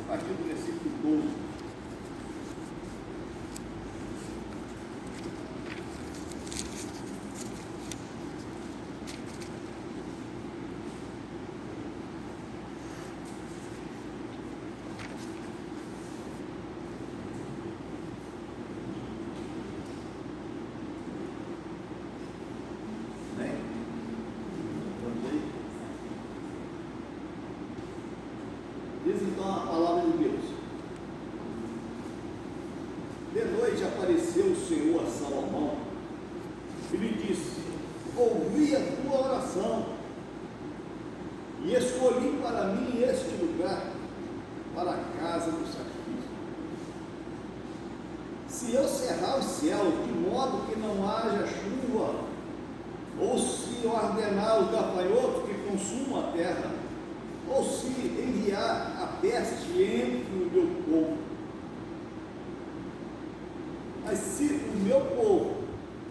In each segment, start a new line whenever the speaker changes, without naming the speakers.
partir do versículo 12. Diz então a palavra de Deus: de noite apareceu o Senhor a Salomão e lhe disse: ouvi a tua oração e escolhi para mim este lugar, para a casa do sacrifício. Se eu cerrar os céus de modo que não haja chuva, ou se eu ordenar os gafanhotos que consumam a terra, ou se enviar a peste entre o meu povo. Mas se o meu povo,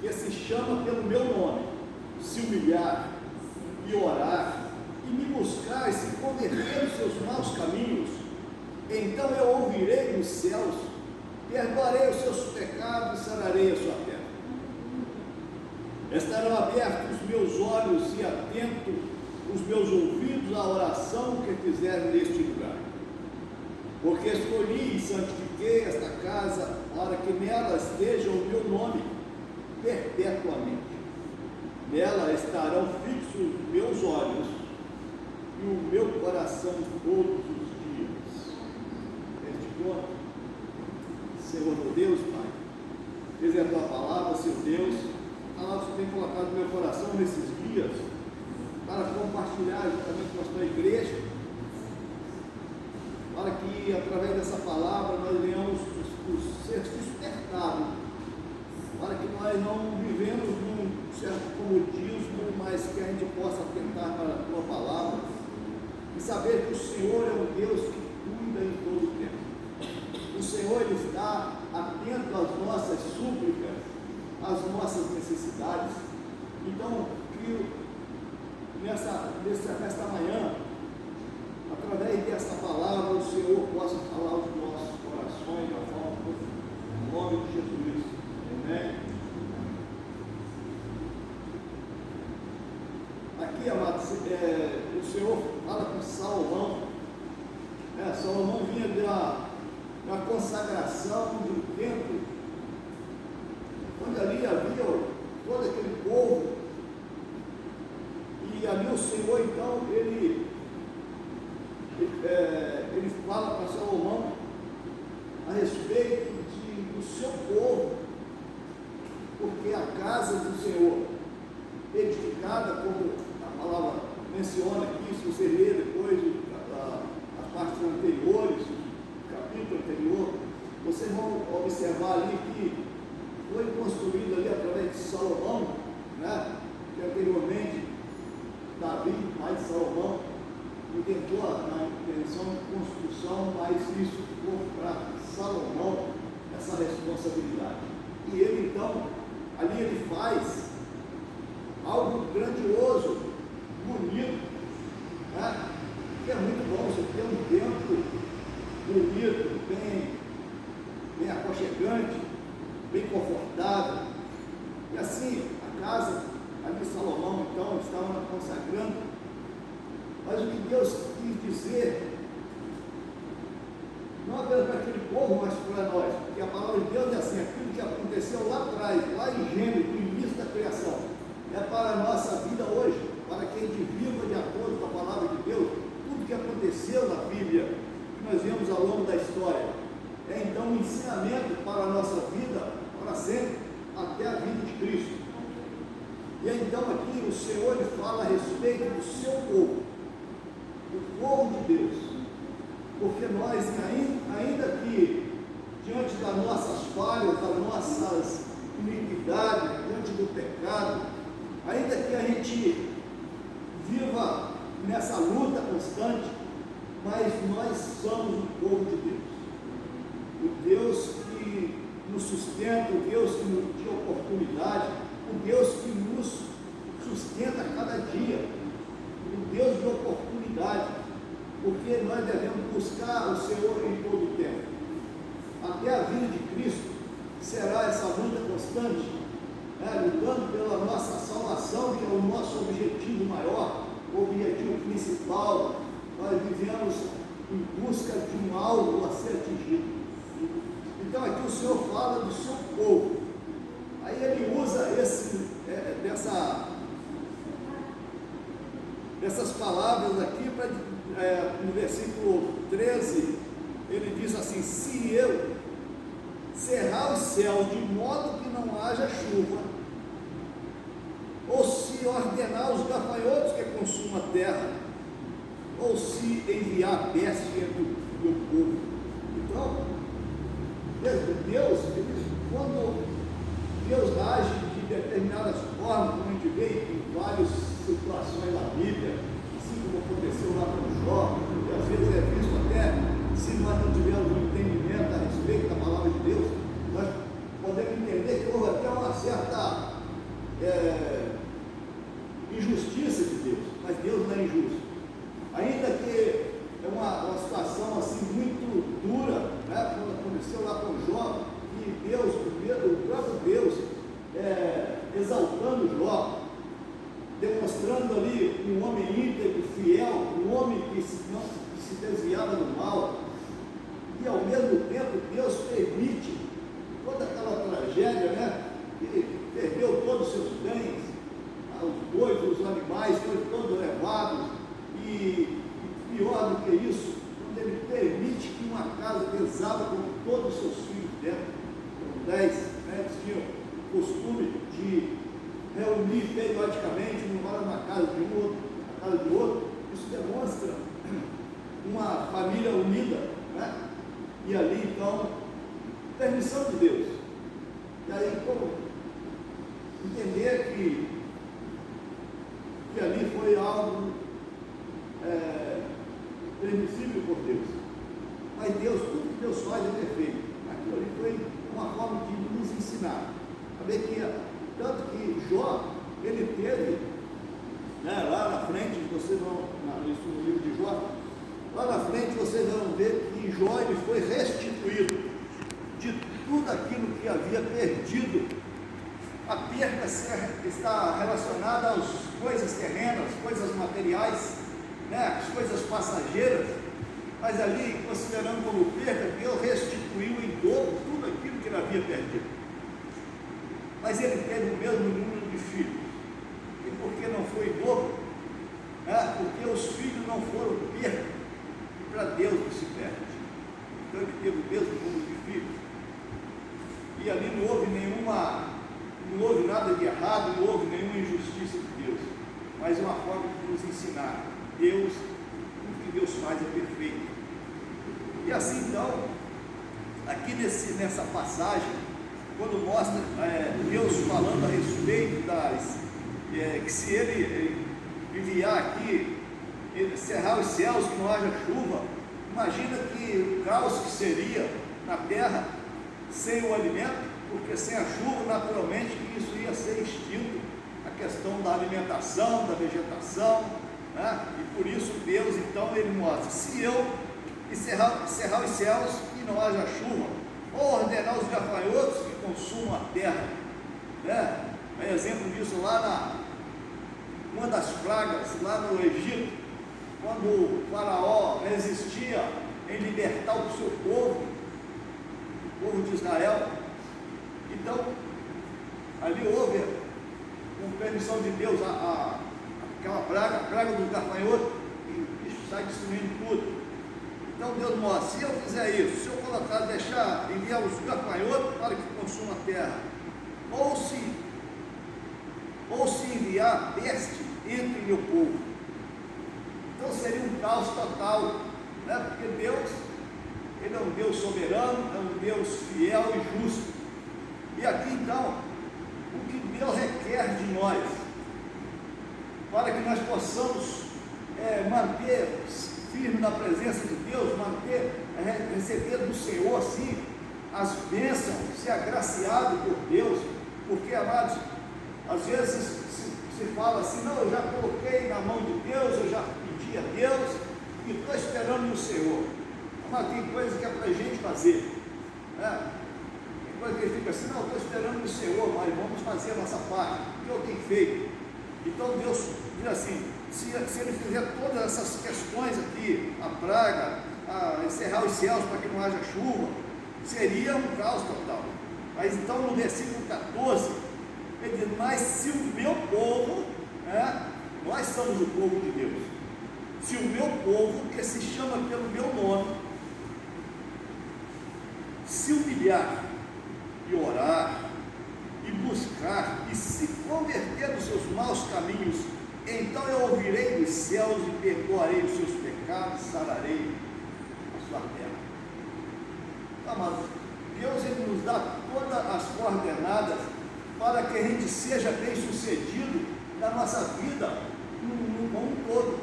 que se chama pelo meu nome, se humilhar e orar, e me buscar e se converter dos seus maus caminhos, então eu ouvirei dos céus, perdoarei os seus pecados e sararei a sua terra. Estarão abertos os meus olhos e atentos os meus ouvidos à oração que fizerem neste lugar. Porque escolhi e santifiquei esta casa para que nela esteja o meu nome perpetuamente. Nela estarão fixos os meus olhos e o meu coração todos os dias. Este ponto, Senhor meu Deus, Pai, diz a tua palavra, seu Deus, a palavra que tem colocado no meu coração nesses dias, para compartilhar juntamente com a tua igreja, para que através dessa palavra nós venhamos ser despertados, para que nós não vivemos num certo comodismo, mas que a gente possa atentar para a tua palavra e saber que o Senhor é um Deus que cuida em todo o tempo. O Senhor Ele está atento às nossas súplicas, às nossas necessidades. Então, que nesta manhã, através dessa palavra, o Senhor possa falar aos nossos corações, da forma em nome de Jesus. Amém? Aqui, amados, o Senhor fala com Salomão. Salomão vinha da consagração de um templo, onde ali havia todo aquele povo. E ali o Senhor, então, ele fala para Salomão a respeito do seu povo, porque a casa do Senhor, edificada, como a palavra menciona aqui, se você ler depois as partes anteriores, o capítulo anterior, vocês vão observar ali que foi construído ali através de Salomão, né? Que anteriormente Davi, pai de Salomão, tentou na intenção de construção, mas isso ficou para Salomão, essa responsabilidade. E ele então, ali ele faz algo grandioso, bonito, né? Que é muito bom você ter um templo bonito, bem aconchegante, bem confortável. E assim, a casa ali Salomão então estava consagrando, mas o que Deus quis dizer, não apenas para aquele povo, mas para nós, porque a palavra de Deus é assim: aquilo que aconteceu lá atrás, lá em Gênesis, no início da criação, é para a nossa vida hoje, para que a gente viva de acordo com a palavra de Deus. Tudo que aconteceu na Bíblia, que nós vemos ao longo da história, é então um ensinamento para a nossa vida, para sempre, até a vida de Cristo. E então aqui o Senhor ele fala a respeito do seu povo, o povo de Deus, porque nós ainda que diante das nossas falhas, das nossas iniquidades, diante do pecado, ainda que a gente viva nessa luta constante, mas nós somos o povo de Deus, o Deus que nos sustenta, o Deus que nos dá oportunidade, o Deus que nos sustenta a cada dia, o Deus de oportunidade, porque nós devemos buscar o Senhor em constante, lutando pela nossa salvação, que é o nosso objetivo maior, o objetivo principal. Nós vivemos em busca de um alvo a ser atingido. Então aqui o Senhor fala do seu povo. Aí ele usa dessas palavras aqui, no versículo 13, ele diz assim: se eu cerrar os céus de modo que não haja chuva, ou se ordenar os gafanhotos que consumam a terra, ou se enviar peste entre o meu povo. Então, Deus, quando Deus age de determinadas formas, como a gente vê em várias situações da Bíblia, assim como aconteceu lá com Jó, que às vezes é visto até, se nós não tivermos um entendimento a respeito da palavra de Deus, nós podemos entender que houve até uma certa injustiça de Deus, mas Deus não é injusto. Ainda que é uma situação assim muito dura, como aconteceu lá com Jó, e Deus, o próprio Deus, exaltando Jó, demonstrando ali um homem íntegro, fiel, um homem que se desviava do mal, e ao mesmo tempo Deus permite toda aquela tragédia, ele perdeu todos os seus bens, os bois, os animais, foram todos levados, e pior do que isso, quando ele permite que uma casa pesada com todos os seus filhos dentro, com 10, eles tinham o costume de reunir periodicamente, um mora na casa de um outro, na casa do outro. Isso demonstra uma família unida, e ali então, permissão de Deus. E aí, como entender que ali foi algo permissível por Deus, mas Deus, tudo que Deus faz é perfeito. Aquilo ali foi uma forma de nos ensinar a ver que, tanto que Jó, ele teve, lá na frente, vocês vão, isso no livro de Jó, lá na frente vocês vão ver que Jó, ele foi restituído de tudo aquilo que havia perdido. A perda está relacionada às coisas terrenas, coisas materiais, as coisas passageiras, mas ali, considerando como perda, Deus restituiu em dobro tudo aquilo que ele havia perdido. Mas ele teve o mesmo número de filhos. E por que não foi em dobro? Porque os filhos não foram perda, e para Deus não se perde. Então ele teve o mesmo número de filhos. E ali não houve nada de errado, não houve nenhuma injustiça de Deus, mas uma forma de nos ensinar. Deus, tudo que Deus faz é perfeito. E assim então, aqui nessa passagem, quando mostra Deus falando a respeito que se ele enviar aqui, ele cerrar os céus, que não haja chuva, imagina que o caos que seria na terra sem o alimento, porque sem a chuva, naturalmente, isso ia ser extinto, a questão da alimentação, da vegetação, e por isso Deus, então, ele mostra: se eu cerrar os céus e não haja chuva, ou ordenar os gafanhotos que consumam a terra, é exemplo disso lá uma das pragas, lá no Egito, quando o faraó resistia em libertar o seu povo, o povo de Israel. Então, ali houve, com permissão de Deus, aquela praga, a praga do gafanhoto, e o bicho sai destruindo tudo. Então Deus mostra: se eu fizer isso, se eu enviar os gafanhotos para que consumam a terra, ou se enviar peste entre meu povo, então seria um caos total, porque Deus, ele é um Deus soberano, é um Deus fiel e justo. E aqui então, o que Deus requer de nós, para que nós possamos manter firme na presença de Deus, receber do Senhor, assim, as bênçãos, ser agraciado por Deus, porque, amados, às vezes se fala assim: não, eu já coloquei na mão de Deus, eu já pedi a Deus, e estou esperando no Senhor. Mas tem coisa que é para a gente fazer, coisa que ele fica assim, não, estou esperando o Senhor, mas vamos fazer a nossa parte, o que eu tenho feito? Então Deus diz assim, se ele fizer todas essas questões aqui, a praga, a encerrar os céus para que não haja chuva, seria um caos total. Mas então no versículo 14, ele diz, mas se o meu povo, nós somos o povo de Deus, se o meu povo, que se chama pelo meu nome, se humilhar e orar e buscar e se converter dos seus maus caminhos, então eu ouvirei dos céus e perdoarei os seus pecados, sararei a sua terra. Amados, Deus ele nos dá todas as coordenadas para que a gente seja bem sucedido na nossa vida como um todo,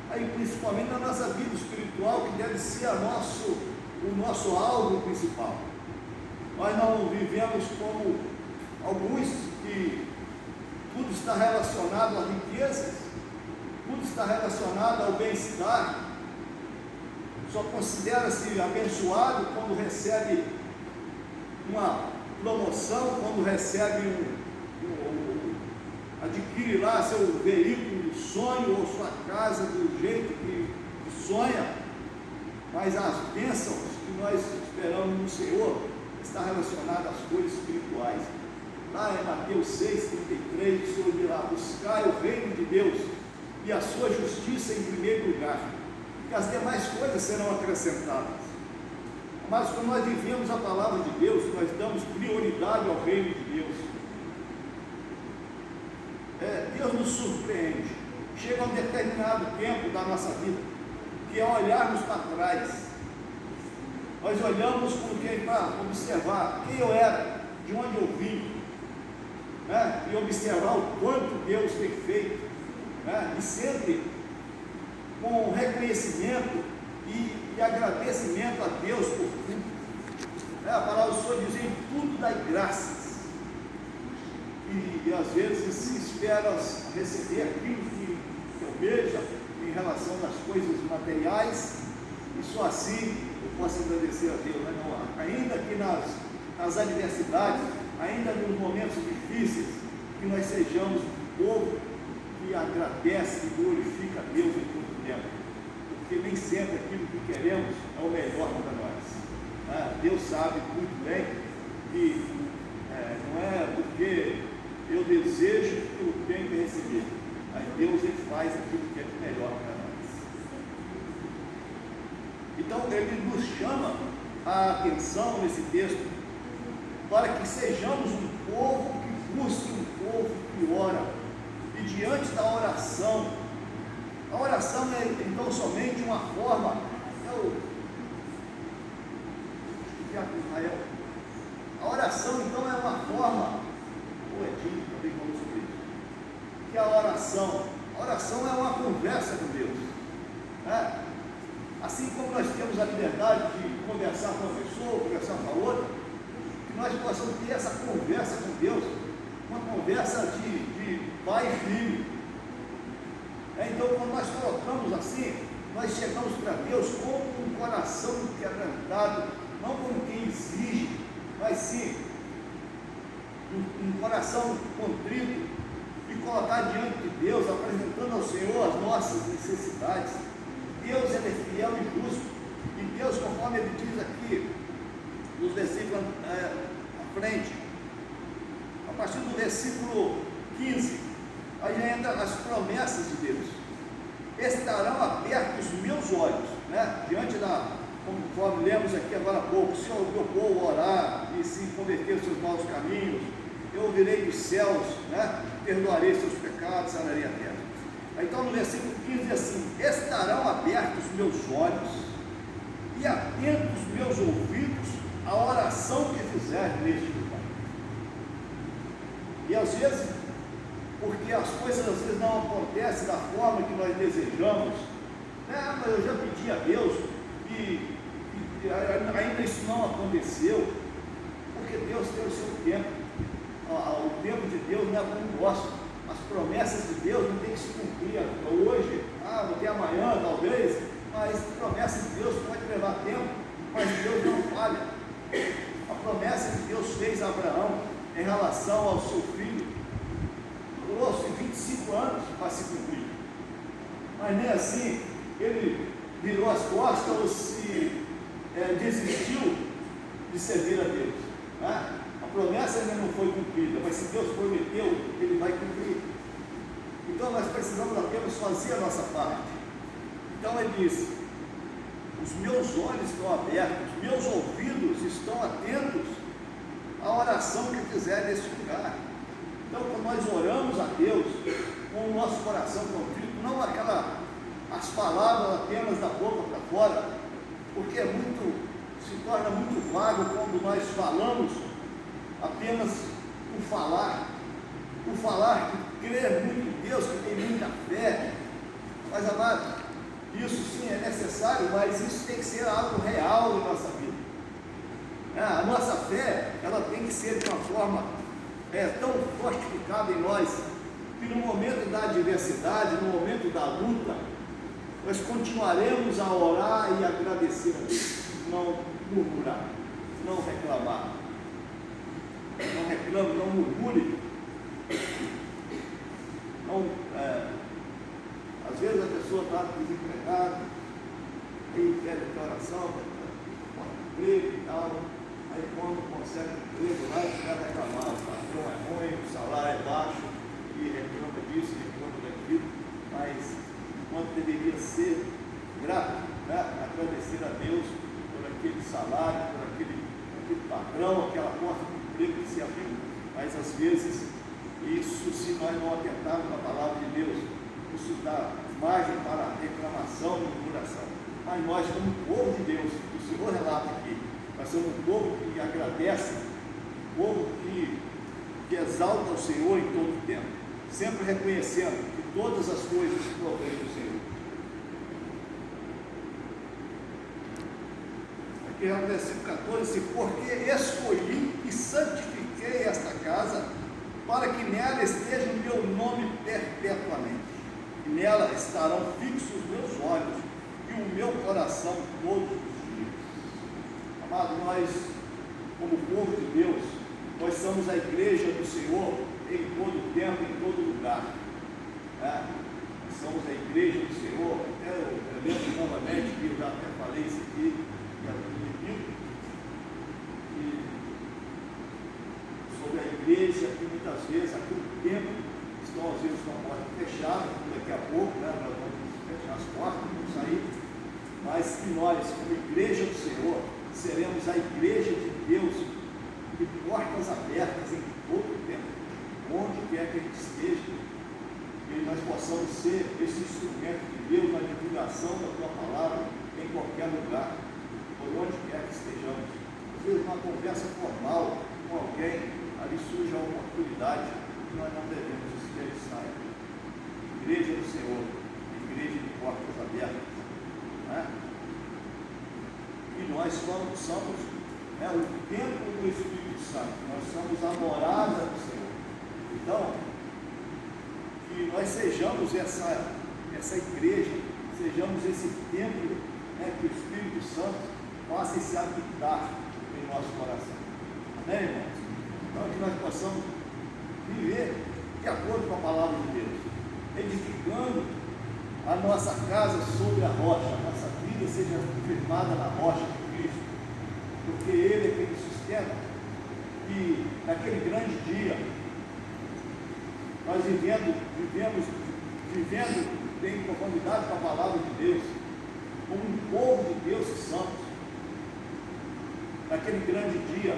aí principalmente na nossa vida espiritual, que deve ser o nosso alvo principal. Nós não vivemos como alguns que tudo está relacionado à riqueza, tudo está relacionado ao bem-estar, só considera-se abençoado quando recebe uma promoção, quando recebe adquire lá seu veículo de sonho ou sua casa do jeito que sonha, mas as bênçãos que nós esperamos no Senhor está relacionada às coisas espirituais. Lá em Mateus 6,33, o Senhor dirá, buscai o reino de Deus e a sua justiça em primeiro lugar, que as demais coisas serão acrescentadas. Mas quando nós vivemos a palavra de Deus, nós damos prioridade ao reino de Deus. Deus nos surpreende. Chega um determinado tempo da nossa vida, que é olharmos para trás, nós olhamos para observar quem eu era, de onde eu vim, e observar o quanto Deus tem feito, e sempre com reconhecimento e agradecimento a Deus por tudo. A palavra do Senhor diz, em tudo dai graças, e às vezes se espera receber aquilo que eu vejo em relação às coisas materiais, e só assim eu posso agradecer a Deus, ainda que nas adversidades, ainda nos momentos difíceis, que nós sejamos um povo que agradece e glorifica a Deus em todo tempo, porque nem sempre aquilo que queremos é o melhor para nós. Deus sabe muito bem que não é porque eu desejo que eu tenho que receber, mas Deus ele faz aquilo que é melhor para nós. Então ele nos chama a atenção nesse texto para que sejamos um povo que busque, um povo que ora, e diante da oração, a oração é então somente uma forma, a oração então é uma forma, o Edinho também falou sobre isso, que a oração é uma conversa com Deus, assim como nós temos a liberdade de conversar com uma pessoa, conversar com a outra, que nós possamos ter essa conversa com Deus, uma conversa de pai e filho. Então quando nós colocamos assim, nós chegamos para Deus com um coração quebrantado, não como quem exige, mas sim um coração contrito, e colocar diante de Deus, apresentando ao Senhor as nossas necessidades. Deus ele é fiel e justo, e Deus, conforme ele diz aqui nos versículos à frente, a partir do versículo 15, aí já entra as promessas de Deus. Estarão abertos os meus olhos, diante conforme lemos aqui agora há pouco, se o meu povo orar e se converter os seus maus caminhos, eu ouvirei dos céus, perdoarei seus pecados, sararei a terra. Então no versículo 15 diz assim, estarão abertos os meus olhos e atentos os meus ouvidos à oração que fizer neste lugar. E às vezes, porque as coisas às vezes não acontecem da forma que nós desejamos, mas eu já pedi a Deus e ainda isso não aconteceu, porque Deus tem o seu tempo. O tempo de Deus não é como o nosso. As promessas de Deus não tem que se cumprir hoje, até amanhã talvez, mas promessas de Deus pode levar tempo, mas Deus não falha. A promessa de Deus fez a Abraão em relação ao seu filho. Trouxe 25 anos para se cumprir. Mas nem assim, ele virou as costas ou se desistiu de servir a Deus. Né? A promessa ainda não foi cumprida, mas se Deus prometeu, Ele vai cumprir. Então nós precisamos apenas fazer a nossa parte. Então ele disse: os meus olhos estão abertos, meus ouvidos estão atentos à oração que fizer neste lugar. Então, quando nós oramos a Deus com o nosso coração contrito, não as palavras apenas da boca para fora, porque se torna muito vago quando nós falamos apenas o falar que crê muito em Deus, que tem muita fé. Mas, amado, isso sim é necessário, mas isso tem que ser algo real em nossa vida. A nossa fé, ela tem que ser de uma forma tão fortificada em nós, que no momento da adversidade, no momento da luta, nós continuaremos a orar e agradecer a Deus, não murmurar, não reclamar. Não reclame, não murmure. Às vezes a pessoa está desempregada, aí pede declaração, emprego e tal, aí quando consegue emprego lá, fica reclamando, o patrão é ruim, o salário é baixo, e reclama disso, reclama daquilo, mas quando deveria ser grato, né? Agradecer a Deus por aquele salário, por aquele patrão, aquela porta de emprego que se abriu. Mas às vezes, isso, se nós não atentarmos na palavra de Deus, isso dá margem para reclamação e murmuração. Mas nós somos um povo de Deus, o Senhor relata aqui, nós somos um povo que agradece, um povo que exalta o Senhor em todo o tempo, sempre reconhecendo que todas as coisas provêm do Senhor. Aqui é o versículo 14: porque escolhi e santifiquei esta casa, para que nela esteja o meu nome perpetuamente, e nela estarão fixos os meus olhos e o meu coração todos os dias. Amado, nós, como povo de Deus, nós somos a igreja do Senhor em todo tempo, em todo lugar. Nós somos a igreja do Senhor. Até eu lembro novamente que eu já até falei isso aqui, sobre a igreja, que muitas vezes aqui no tempo estão às vezes com a porta fechada, daqui a pouco, nós vamos fechar as portas, vamos sair, mas que nós, como igreja do Senhor, seremos a igreja de Deus, de portas abertas em todo o tempo, onde quer que a gente esteja, e nós possamos ser esse instrumento de Deus na divulgação da tua palavra em qualquer lugar, por onde quer que estejamos. Às vezes, uma conversa formal com alguém, ali surge a oportunidade que nós não devemos desperdiçar. Igreja do Senhor, igreja de portas abertas. Né? E nós somos o templo do Espírito Santo, nós somos a morada do Senhor. Então, que nós sejamos essa igreja, sejamos esse templo, que o Espírito Santo possa se habitar em nosso coração. Amém, irmãos? Então, que nós possamos viver de acordo com a palavra de Deus, edificando a nossa casa sobre a rocha, a nossa vida seja firmada na rocha de Cristo, porque Ele é quem nos sustenta. E naquele grande dia, nós vivendo em conformidade com a palavra de Deus, como um povo de Deus e santos, naquele grande dia,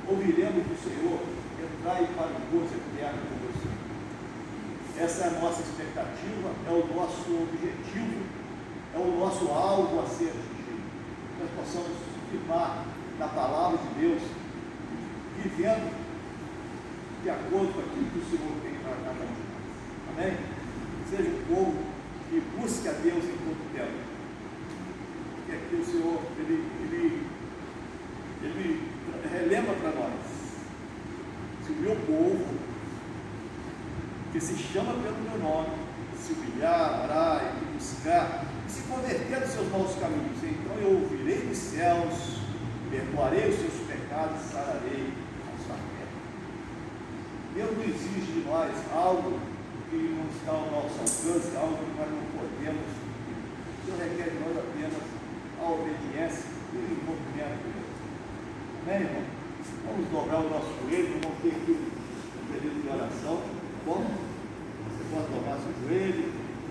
ouviremos do Senhor: entrai para o gozo eterno com você. Essa é a nossa expectativa, é o nosso objetivo, é o nosso alvo a ser atingido. Nós possamos firmar na palavra de Deus, vivendo de acordo com aquilo que o Senhor tem para cada um de nós. Amém? Seja um povo que busque a Deus em todo o tempo. Porque aqui o Senhor, Ele relembra para nós: se o meu povo, que se chama pelo meu nome, se humilhar, orar e buscar, e se converter dos seus maus caminhos, então eu ouvirei dos céus, perdoarei os seus pecados casa e sararei a sua terra. Deus não exige de nós algo que não está ao nosso alcance, algo que nós não podemos. Deus requer de nós apenas a obediência e o envolvimento de Deus. Amém, irmão? Vamos dobrar o nosso joelho, vamos ter aqui um período de oração, tá bom? Você pode dobrar seu joelho.